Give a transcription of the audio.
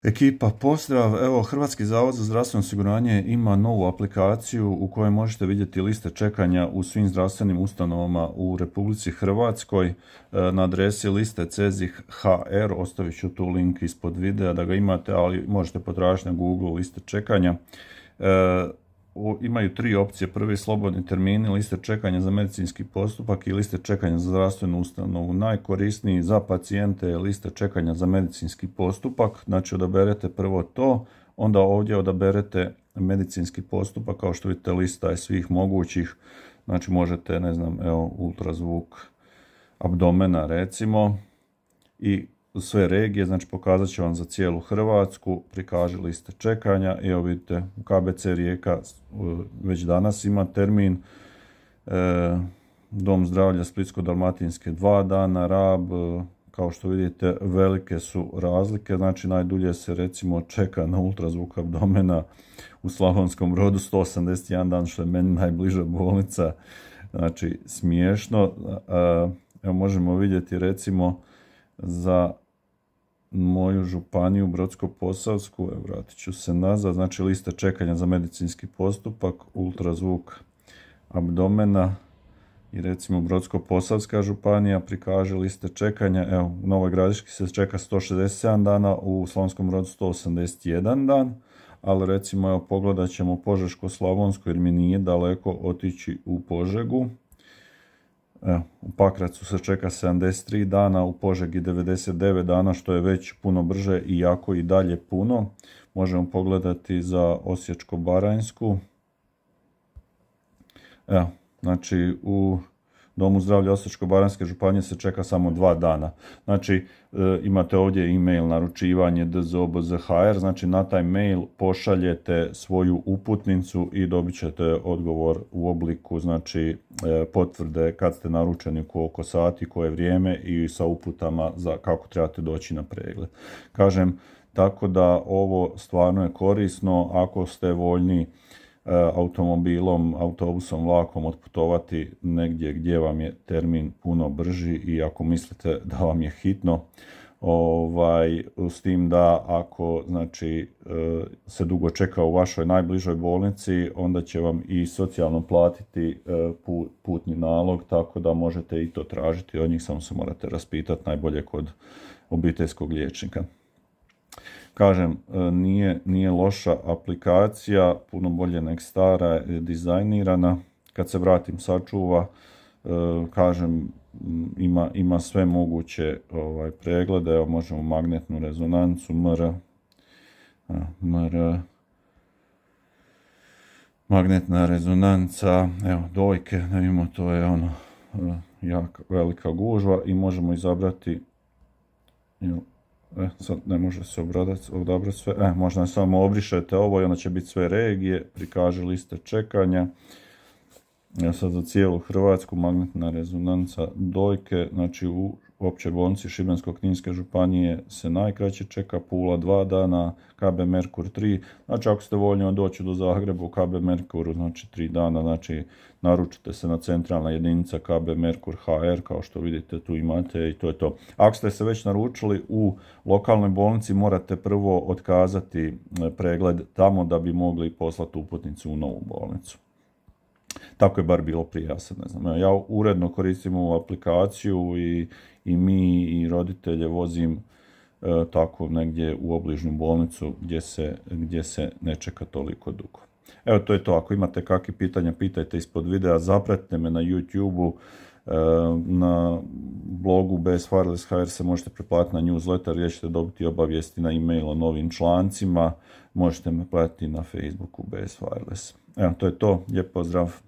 Ekipa, pozdrav! Evo, Hrvatski zavod za zdravstveno osiguranje ima novu aplikaciju u kojoj možete vidjeti liste čekanja u svim zdravstvenim ustanovama u Republici Hrvatskoj na adresi liste CEZIH HR. Ostavit ću tu link ispod videa da ga imate, ali možete potražiti na Google liste čekanja. Imaju tri opcije. Prvi, slobodni termini, liste čekanja za medicinski postupak i liste čekanja za zdravstvenu ustanovu. Najkorisniji za pacijente je liste čekanja za medicinski postupak. Znači, odaberete prvo to, onda ovdje odaberete medicinski postupak. Kao što vidite, lista je svih mogućih. Znači, možete, ne znam, evo, ultrazvuk abdomena recimo i sve regije, znači pokazat će vam za cijelu Hrvatsku, prikaže liste čekanja i evo vidite u KBC Rijeka već danas ima termin, Dom zdravlja Splitsko-dalmatinske 2 dana, Rab, kao što vidite velike su razlike, znači najdulje se recimo čeka na ultrazvuk abdomena u Slavonskom Brodu 181 dan, što je meni najbliža bolnica, znači smiješno. Evo možemo vidjeti recimo za moju županiju Brodsko-posavsku, vratit ću se nazad, znači lista čekanja za medicinski postupak, ultrazvuk abdomena i recimo Brodsko-posavska županija prikaže liste čekanja, evo u Novoj Gradiški se čeka 167 dana, u Slavonskom Brodu 181 dan, ali recimo evo pogledat ćemo Požeško-slavonsku jer mi nije daleko otići u Požegu. Evo, u Pakracu se čeka 73 dana, u Požegi 99 dana, što je već puno brže, iako i dalje puno. Možemo pogledati za Osječko-baranjsku. Evo, znači u Domu zdravlja Osječko-baranjske županije se čeka samo 2 dana. Znači, imate ovdje e-mail naručivanje dzobzhr, znači na taj mail pošaljete svoju uputnicu i dobit ćete odgovor u obliku, znači potvrde kad ste naručeni, koliko sati, koje vrijeme i sa uputama za kako trebate doći na pregled. Kažem, tako da ovo stvarno je korisno ako ste voljni automobilom, autobusom, vlakom otputovati negdje gdje vam je termin puno brži i ako mislite da vam je hitno, s tim da ako znači se dugo čeka u vašoj najbližoj bolnici, onda će vam i socijalno platiti putni nalog, tako da možete i to tražiti od njih, samo se morate raspitati najbolje kod obiteljskog liječnika. Kažem, nije loša aplikacija, puno bolje nek stara, je dizajnirana, kad se vratim sačuva, kažem, ima sve moguće preglede, evo možemo magnetnu rezonancu, magnetna rezonanca, evo dojke, da vidimo, to je ono jako velika gužva i možemo izabrati, sad ne može se odabrati sve, možda samo obrišete ovo i onda će biti sve regije, prikaže liste čekanja. Sad za cijelu Hrvatsku magnetna rezonanca dojke, znači u općoj bolnici Šibensko-kninske županije se najkraće čeka, Pula 2 dana, KB Merkur 3, znači ako ste voljni doći do Zagreba u KB Merkuru, znači 3 dana, znači naručite se na centralna jedinica KB Merkur HR, kao što vidite tu imate i to je to. Ako ste se već naručili u lokalnoj bolnici, morate prvo otkazati pregled tamo da bi mogli poslati uputnicu u novu bolnicu. Tako je bar bilo prije, ja sad ne znam. Ja uredno koristim ovu aplikaciju i mi i roditelje vozim tako negdje u obližnju bolnicu gdje se ne čeka toliko dugo. Evo, to je to. Ako imate kakve pitanja, pitajte ispod videa, zapratite me na YouTube-u, na blogu BS Wireless HR se možete preplatiti na newsletter gdje ćete dobiti obavijesti na e-mail o novim člancima, možete me pratiti na Facebooku BS Wireless. Evo, to je to. Lijep pozdrav!